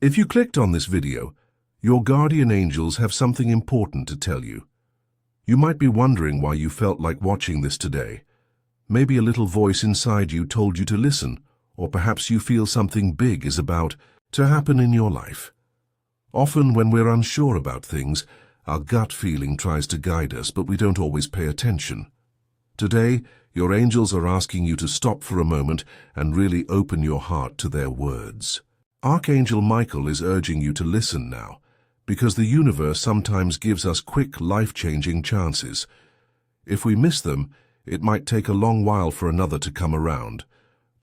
If you clicked on this video, your guardian angels have something important to tell you. You might be wondering why you felt like watching this today. Maybe a little voice inside you told you to listen, or perhaps you feel something big is about to happen in your life. Often when we're unsure about things, our gut feeling tries to guide us, but we don't always pay attention. Today, your angels are asking you to stop for a moment and really open your heart to their words. Archangel Michael is urging you to listen now, because the universe sometimes gives us quick, life-changing chances. If we miss them, it might take a long while for another to come around.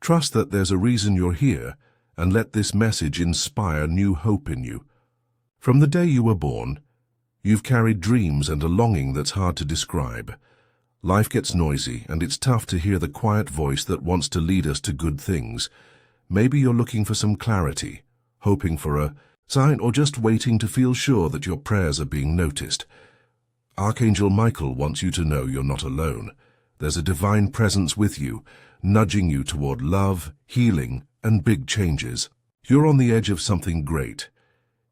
Trust that there's a reason you're here, and let this message inspire new hope in you. From the day you were born, you've carried dreams and a longing that's hard to describe. Life gets noisy, and it's tough to hear the quiet voice that wants to lead us to good things. Maybe you're looking for some clarity, hoping for a sign, or just waiting to feel sure that your prayers are being noticed. Archangel Michael wants you to know you're not alone. There's a divine presence with you, nudging you toward love, healing, and big changes. You're on the edge of something great.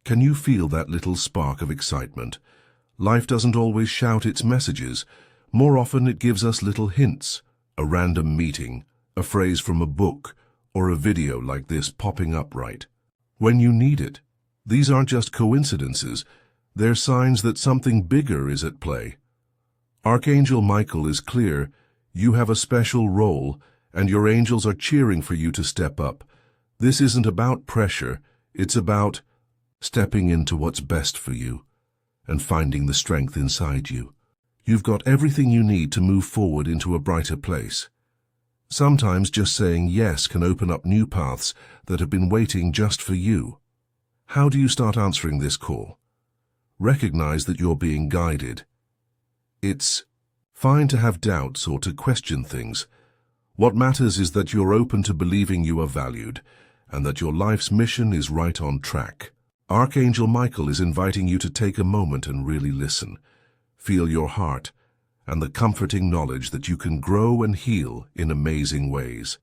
Can you feel that little spark of excitement? Life doesn't always shout its messages. More often it gives us little hints, a random meeting, a phrase from a book, or a video like this popping up right when you need it. These aren't just coincidences, they're signs that something bigger is at play. Archangel Michael is clear you have a special role, and your angels are cheering for you to step up. This isn't about pressure, it's about stepping into what's best for you and finding the strength inside you. You've got everything you need to move forward into a brighter place. Sometimes just saying yes can open up new paths that have been waiting just for you. How do you start answering this call? Recognize that you're being guided. It's fine to have doubts or to question things. What matters is that you're open to believing you are valued and that your life's mission is right on track. Archangel Michael is inviting you to take a moment and really listen. Feel your heart and the comforting knowledge that you can grow and heal in amazing ways.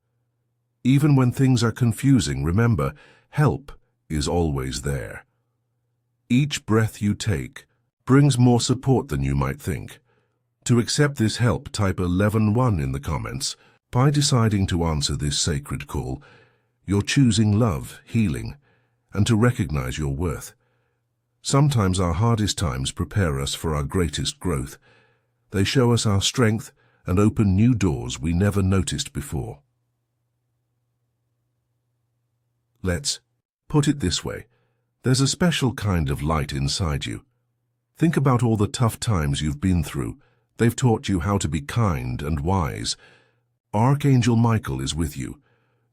Even when things are confusing, remember, help is always there. Each breath you take brings more support than you might think. To accept this help, type 11-1 in the comments. By deciding to answer this sacred call, you're choosing love, healing, and to recognize your worth. Sometimes our hardest times prepare us for our greatest growth. They show us our strength and open new doors we never noticed before. Let's put it this way. There's a special kind of light inside you. Think about all the tough times you've been through. They've taught you how to be kind and wise. Archangel Michael is with you,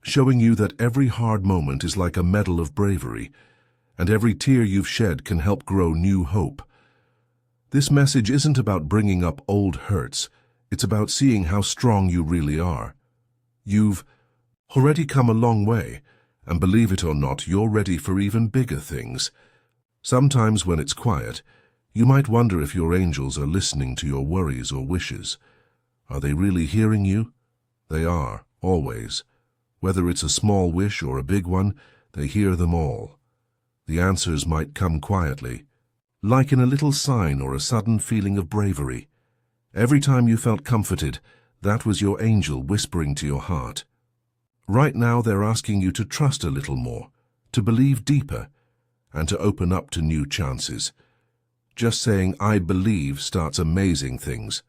showing you that every hard moment is like a medal of bravery, and every tear you've shed can help grow new hope. This message isn't about bringing up old hurts, it's about seeing how strong you really are. You've already come a long way, and believe it or not, you're ready for even bigger things. Sometimes when it's quiet, you might wonder if your angels are listening to your worries or wishes. Are they really hearing you? They are, always. Whether it's a small wish or a big one, they hear them all. The answers might come quietly, like in a little sign or a sudden feeling of bravery. Every time you felt comforted, that was your angel whispering to your heart. Right now they're asking you to trust a little more, to believe deeper, and to open up to new chances. Just saying, "I believe," starts amazing things.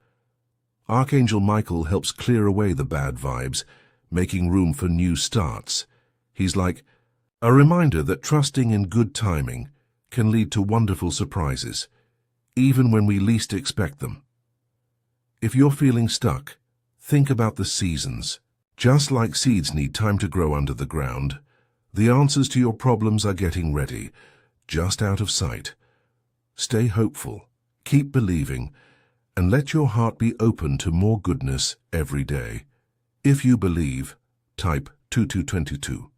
Archangel Michael helps clear away the bad vibes, making room for new starts. He's like a reminder that trusting in good timing can lead to wonderful surprises, even when we least expect them. If you're feeling stuck, think about the seasons. Just like seeds need time to grow under the ground, the answers to your problems are getting ready, just out of sight. Stay hopeful, keep believing, and let your heart be open to more goodness every day. If you believe, type 2222.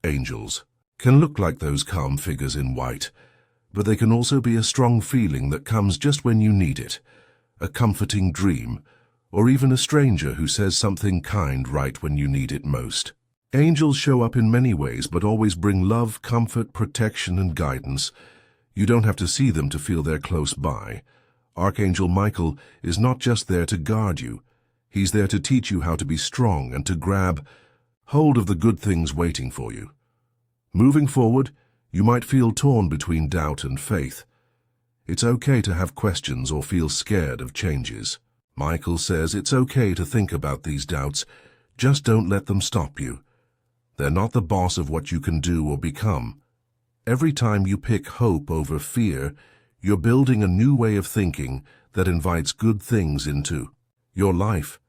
Angels can look like those calm figures in white, but they can also be a strong feeling that comes just when you need it, a comforting dream, or even a stranger who says something kind right when you need it most. Angels show up in many ways, but always bring love, comfort, protection, and guidance. You don't have to see them to feel they're close by. Archangel Michael is not just there to guard you. He's there to teach you how to be strong and to grab hold of the good things waiting for you. Moving forward, you might feel torn between doubt and faith. It's okay to have questions or feel scared of changes. Michael says it's okay to think about these doubts, just don't let them stop you. They're not the boss of what you can do or become. Every time you pick hope over fear, you're building a new way of thinking that invites good things into your life.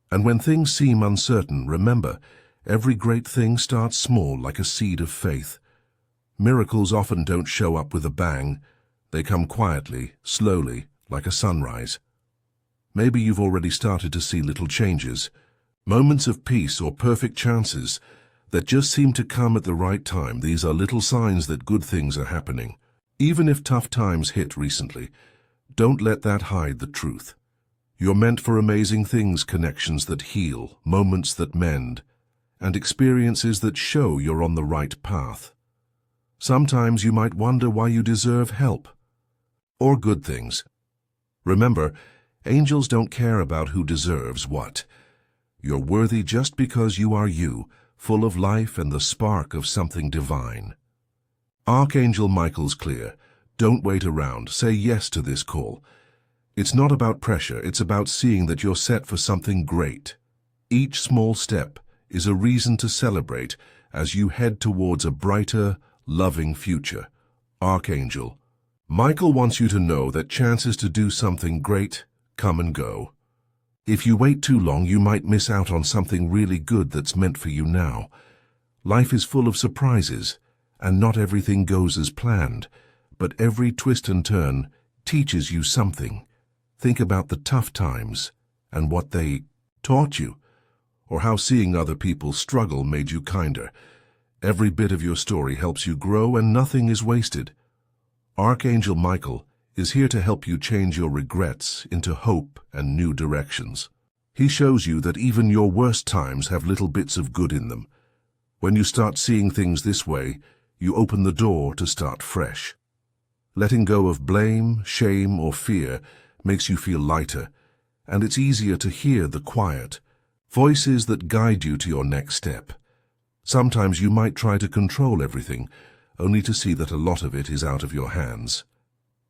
And when things seem uncertain, remember, every great thing starts small, like a seed of faith. Miracles often don't show up with a bang. They come quietly, slowly, like a sunrise. Maybe you've already started to see little changes, moments of peace or perfect chances that just seem to come at the right time. These are little signs that good things are happening. Even if tough times hit recently, don't let that hide the truth. You're meant for amazing things, connections that heal, moments that mend, and experiences that show you're on the right path. Sometimes you might wonder why you deserve help or good things. Remember, angels don't care about who deserves what. You're worthy just because you are you, full of life and the spark of something divine. Archangel Michael's clear. Don't wait around. Say yes to this call. It's not about pressure. It's about seeing that you're set for something great. Each small step is a reason to celebrate as you head towards a brighter, loving future. Archangel Michael wants you to know that chances to do something great come and go. If you wait too long, you might miss out on something really good that's meant for you now. Life is full of surprises, and not everything goes as planned, but every twist and turn teaches you something. Think about the tough times and what they taught you, or how seeing other people struggle made you kinder. Every bit of your story helps you grow, and nothing is wasted. Archangel Michael is here to help you change your regrets into hope and new directions. He shows you that even your worst times have little bits of good in them. When you start seeing things this way, you open the door to start fresh. Letting go of blame, shame, or fear makes you feel lighter, and it's easier to hear the quiet voices that guide you to your next step. Sometimes you might try to control everything, only to see that a lot of it is out of your hands.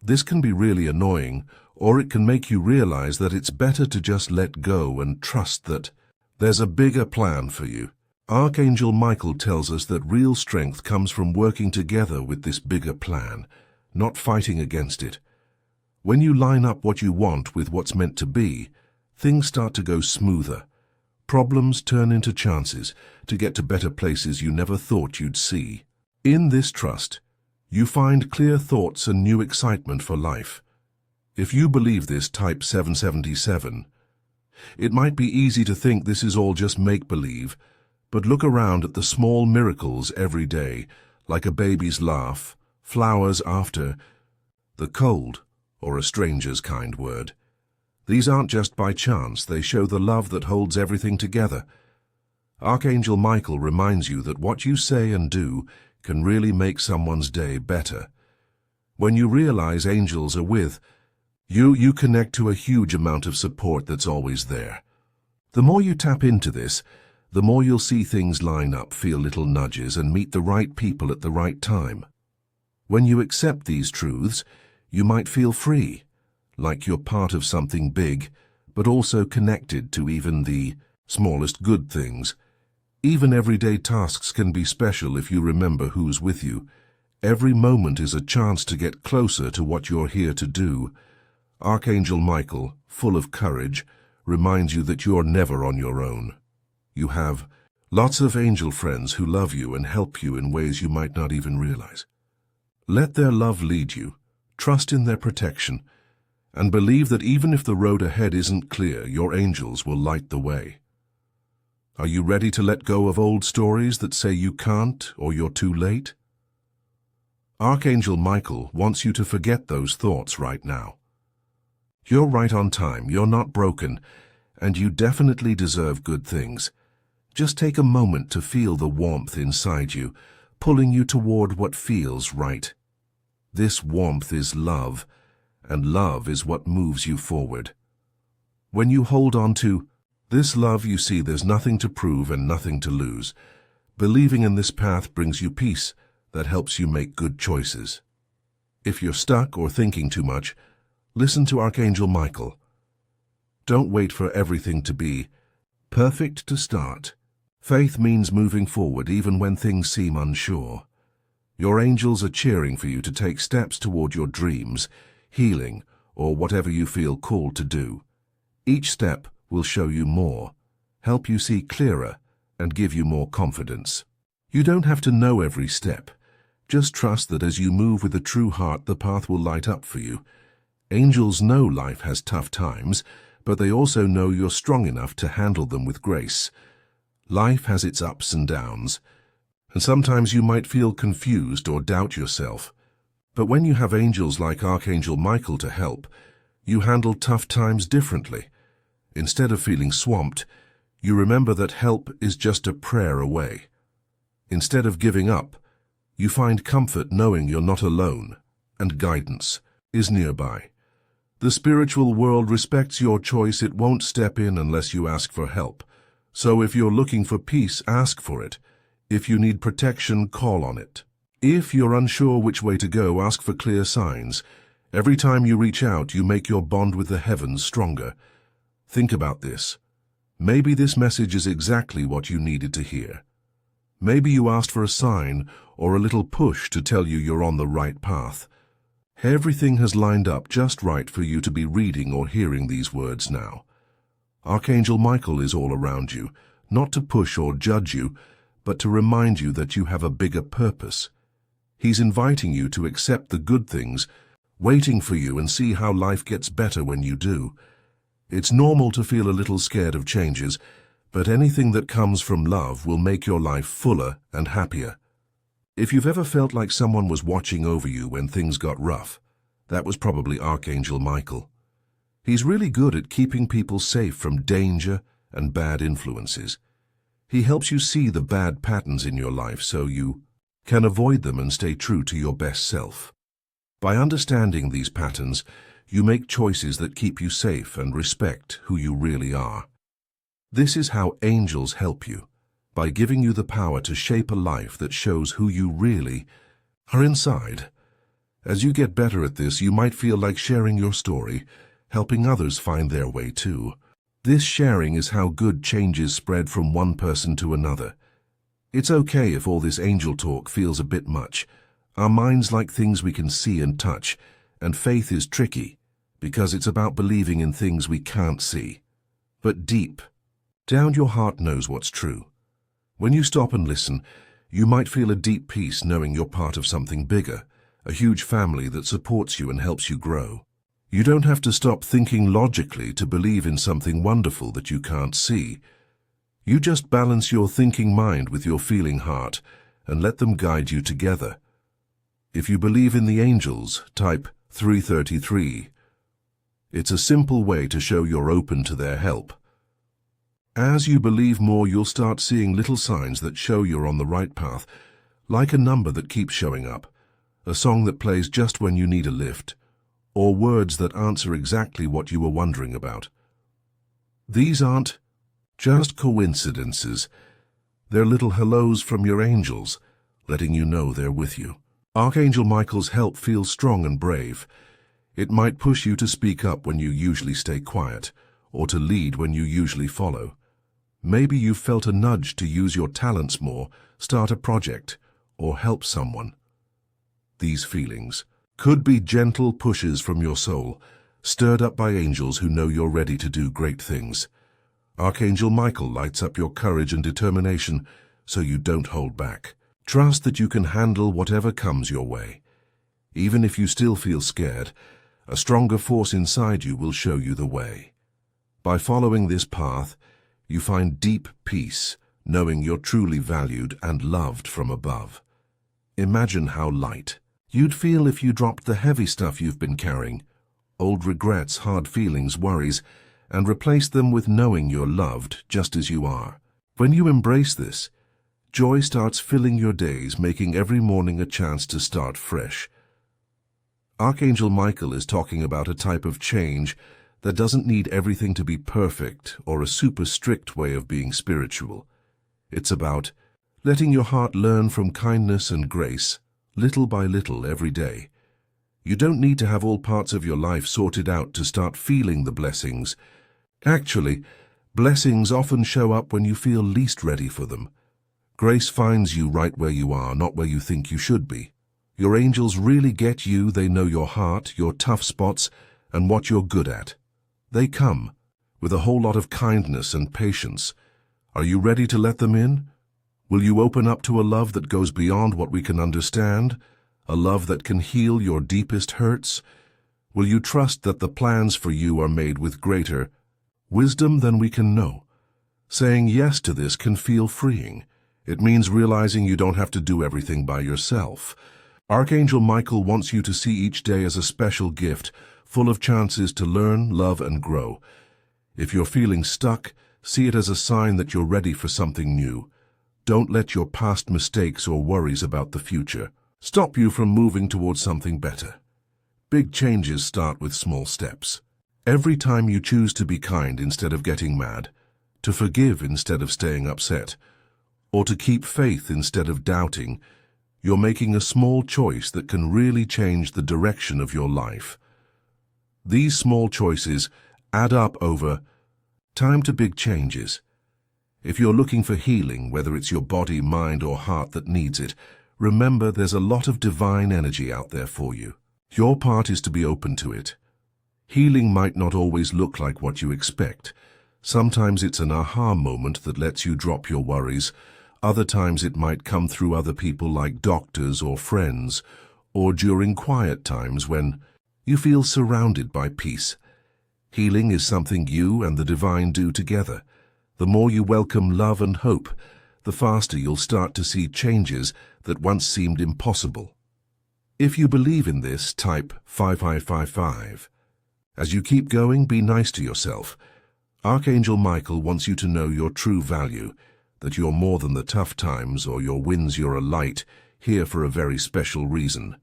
This can be really annoying, or it can make you realize that it's better to just let go and trust that there's a bigger plan for you. Archangel Michael tells us that real strength comes from working together with this bigger plan, not fighting against it. When you line up what you want with what's meant to be, things start to go smoother. Problems turn into chances to get to better places you never thought you'd see. In this trust, you find clear thoughts and new excitement for life. If you believe this, type 777. It might be easy to think this is all just make-believe, but look around at the small miracles every day, like a baby's laugh, flowers after the cold, or a stranger's kind word. These aren't just by chance, they show the love that holds everything together. Archangel Michael reminds you that what you say and do can really make someone's day better. When you realize angels are with you, you connect to a huge amount of support that's always there. The more you tap into this, the more you'll see things line up, feel little nudges, and meet the right people at the right time. When you accept these truths, you might feel free, like you're part of something big, but also connected to even the smallest good things. Even everyday tasks can be special if you remember who's with you. Every moment is a chance to get closer to what you're here to do. Archangel Michael, full of courage, reminds you that you're never on your own. You have lots of angel friends who love you and help you in ways you might not even realize. Let their love lead you, trust in their protection, and believe that even if the road ahead isn't clear, your angels will light the way. Are you ready to let go of old stories that say you can't or you're too late? Archangel Michael wants you to forget those thoughts right now. You're right on time, you're not broken, and you definitely deserve good things. Just take a moment to feel the warmth inside you, pulling you toward what feels right. This warmth is love, and love is what moves you forward. When you hold on to this love, you see there's nothing to prove and nothing to lose. Believing in this path brings you peace that helps you make good choices. If you're stuck or thinking too much, listen to Archangel Michael. Don't wait for everything to be perfect to start. Faith means moving forward even when things seem unsure. Your angels are cheering for you to take steps toward your dreams, healing, or whatever you feel called to do. Each step will show you more, help you see clearer, and give you more confidence. You don't have to know every step. Just trust that as you move with a true heart, the path will light up for you. Angels know life has tough times, but they also know you're strong enough to handle them with grace. Life has its ups and downs, and sometimes you might feel confused or doubt yourself. But when you have angels like Archangel Michael to help, you handle tough times differently. Instead of feeling swamped, you remember that help is just a prayer away. Instead of giving up, you find comfort knowing you're not alone, and guidance is nearby. The spiritual world respects your choice. It won't step in unless you ask for help. So if you're looking for peace, ask for it. If you need protection, call on it. If you're unsure which way to go, ask for clear signs. Every time you reach out, you make your bond with the heavens stronger. Think about this. Maybe this message is exactly what you needed to hear. Maybe you asked for a sign or a little push to tell you you're on the right path. Everything has lined up just right for you to be reading or hearing these words now. Archangel Michael is all around you, not to push or judge you, but to remind you that you have a bigger purpose. He's inviting you to accept the good things, waiting for you, and see how life gets better when you do. It's normal to feel a little scared of changes, but anything that comes from love will make your life fuller and happier. If you've ever felt like someone was watching over you when things got rough, that was probably Archangel Michael. He's really good at keeping people safe from danger and bad influences. He helps you see the bad patterns in your life so you can avoid them and stay true to your best self. By understanding these patterns, you make choices that keep you safe and respect who you really are. This is how angels help you, by giving you the power to shape a life that shows who you really are inside. As you get better at this, you might feel like sharing your story, helping others find their way too. This sharing is how good changes spread from one person to another. It's okay if all this angel talk feels a bit much. Our minds like things we can see and touch, and faith is tricky, because it's about believing in things we can't see. But deep down, your heart knows what's true. When you stop and listen, you might feel a deep peace knowing you're part of something bigger, a huge family that supports you and helps you grow. You don't have to stop thinking logically to believe in something wonderful that you can't see. You just balance your thinking mind with your feeling heart and let them guide you together. If you believe in the angels, type 333. It's a simple way to show you're open to their help. As you believe more, you'll start seeing little signs that show you're on the right path, like a number that keeps showing up, a song that plays just when you need a lift, or words that answer exactly what you were wondering about. These aren't just coincidences. They're little hellos from your angels, letting you know they're with you. Archangel Michael's help feels strong and brave. It might push you to speak up when you usually stay quiet, or to lead when you usually follow. Maybe you've felt a nudge to use your talents more, start a project, or help someone. These feelings could be gentle pushes from your soul, stirred up by angels who know you're ready to do great things. Archangel Michael lights up your courage and determination so you don't hold back. Trust that you can handle whatever comes your way. Even if you still feel scared, a stronger force inside you will show you the way. By following this path, you find deep peace, knowing you're truly valued and loved from above. Imagine how light you'd feel if you dropped the heavy stuff you've been carrying, old regrets, hard feelings, worries, and replaced them with knowing you're loved just as you are. When you embrace this, joy starts filling your days, making every morning a chance to start fresh. Archangel Michael is talking about a type of change that doesn't need everything to be perfect or a super strict way of being spiritual. It's about letting your heart learn from kindness and grace, little by little every day. You don't need to have all parts of your life sorted out to start feeling the blessings. Actually, blessings often show up when you feel least ready for them. Grace finds you right where you are, not where you think you should be. Your angels really get you. They know your heart, your tough spots, and what you're good at. They come with a whole lot of kindness and patience. Are you ready to let them in? Will you open up to a love that goes beyond what we can understand? A love that can heal your deepest hurts? Will you trust that the plans for you are made with greater wisdom than we can know? Saying yes to this can feel freeing. It means realizing you don't have to do everything by yourself. Archangel Michael wants you to see each day as a special gift, full of chances to learn, love, and grow. If you're feeling stuck, see it as a sign that you're ready for something new. Don't let your past mistakes or worries about the future stop you from moving towards something better. Big changes start with small steps. Every time you choose to be kind instead of getting mad, to forgive instead of staying upset, or to keep faith instead of doubting, you're making a small choice that can really change the direction of your life. These small choices add up over time to big changes. If you're looking for healing, whether it's your body, mind, or heart that needs it, remember there's a lot of divine energy out there for you. Your part is to be open to it. Healing might not always look like what you expect. Sometimes it's an aha moment that lets you drop your worries. Other times it might come through other people like doctors or friends, or during quiet times when you feel surrounded by peace. Healing is something you and the divine do together. The more you welcome love and hope, the faster you'll start to see changes that once seemed impossible. If you believe in this, type 5555. As you keep going, be nice to yourself. Archangel Michael wants you to know your true value, that you're more than the tough times or your wins. You're a light, here for a very special reason.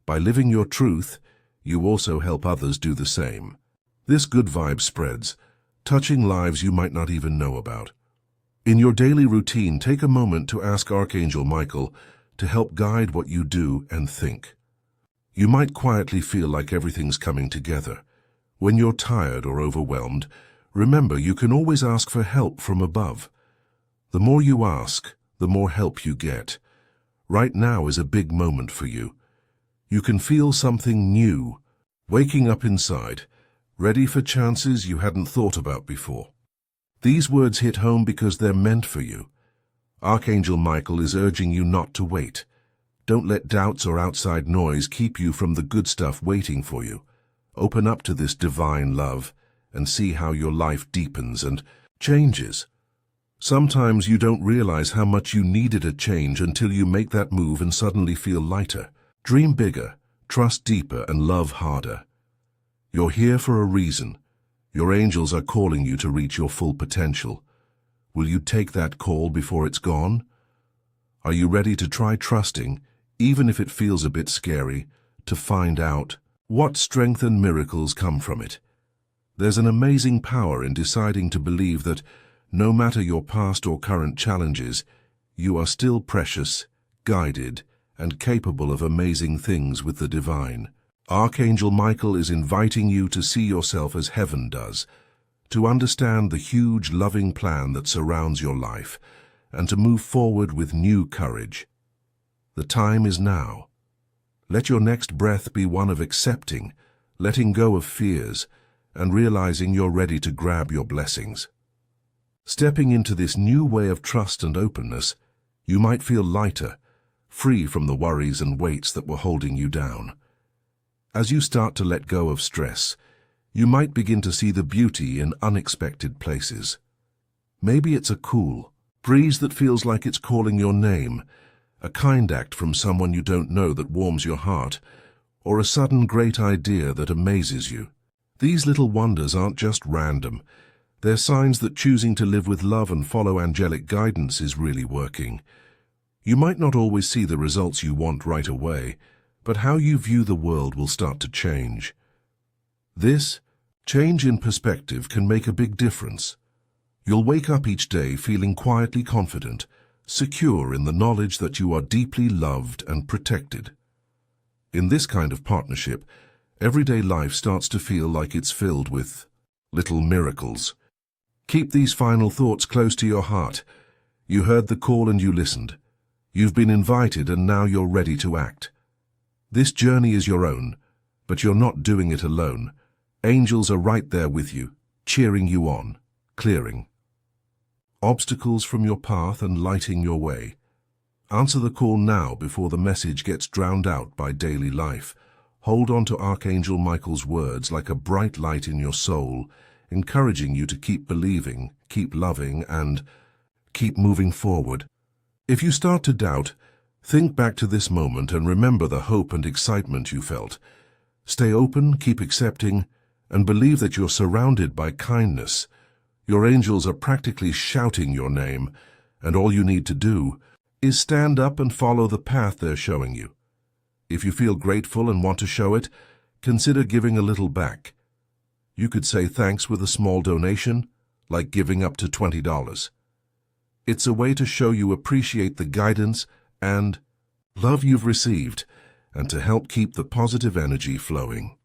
By living your truth, you also help others do the same. This good vibe spreads, touching lives you might not even know about. In your daily routine, take a moment to ask Archangel Michael to help guide what you do and think. You might quietly feel like everything's coming together. When you're tired or overwhelmed, remember you can always ask for help from above. The more you ask, the more help you get. Right now is a big moment for you. You can feel something new, waking up inside, ready for chances you hadn't thought about before. These words hit home because they're meant for you. Archangel Michael is urging you not to wait. Don't let doubts or outside noise keep you from the good stuff waiting for you. Open up to this divine love and see how your life deepens and changes. Sometimes you don't realize how much you needed a change until you make that move and suddenly feel lighter. Dream bigger, trust deeper, and love harder. You're here for a reason. Your angels are calling you to reach your full potential. Will you take that call before it's gone? Are you ready to try trusting, even if it feels a bit scary, to find out what strength and miracles come from it? There's an amazing power in deciding to believe that no matter your past or current challenges, you are still precious, guided, and capable of amazing things with the divine. Archangel Michael is inviting you to see yourself as heaven does, to understand the huge loving plan that surrounds your life, and to move forward with new courage. The time is now. Let your next breath be one of accepting, letting go of fears, and realizing you're ready to grab your blessings. Stepping into this new way of trust and openness, you might feel lighter, free from the worries and weights that were holding you down. As you start to let go of stress, you might begin to see the beauty in unexpected places. Maybe it's a cool breeze that feels like it's calling your name, a kind act from someone you don't know that warms your heart, or a sudden great idea that amazes you. These little wonders aren't just random. They're signs that choosing to live with love and follow angelic guidance is really working. You might not always see the results you want right away, but how you view the world will start to change. This change in perspective can make a big difference. You'll wake up each day feeling quietly confident, secure in the knowledge that you are deeply loved and protected. In this kind of partnership, everyday life starts to feel like it's filled with little miracles. Keep these final thoughts close to your heart. You heard the call and you listened. You've been invited and now you're ready to act. This journey is your own, but you're not doing it alone. Angels are right there with you, cheering you on, clearing obstacles from your path and lighting your way. Answer the call now before the message gets drowned out by daily life. Hold on to Archangel Michael's words like a bright light in your soul, encouraging you to keep believing, keep loving, and keep moving forward. If you start to doubt, think back to this moment and remember the hope and excitement you felt. Stay open, keep accepting, and believe that you're surrounded by kindness. Your angels are practically shouting your name, and all you need to do is stand up and follow the path they're showing you. If you feel grateful and want to show it, consider giving a little back. You could say thanks with a small donation, like giving up to $20. It's a way to show you appreciate the guidance and love you've received, and to help keep the positive energy flowing.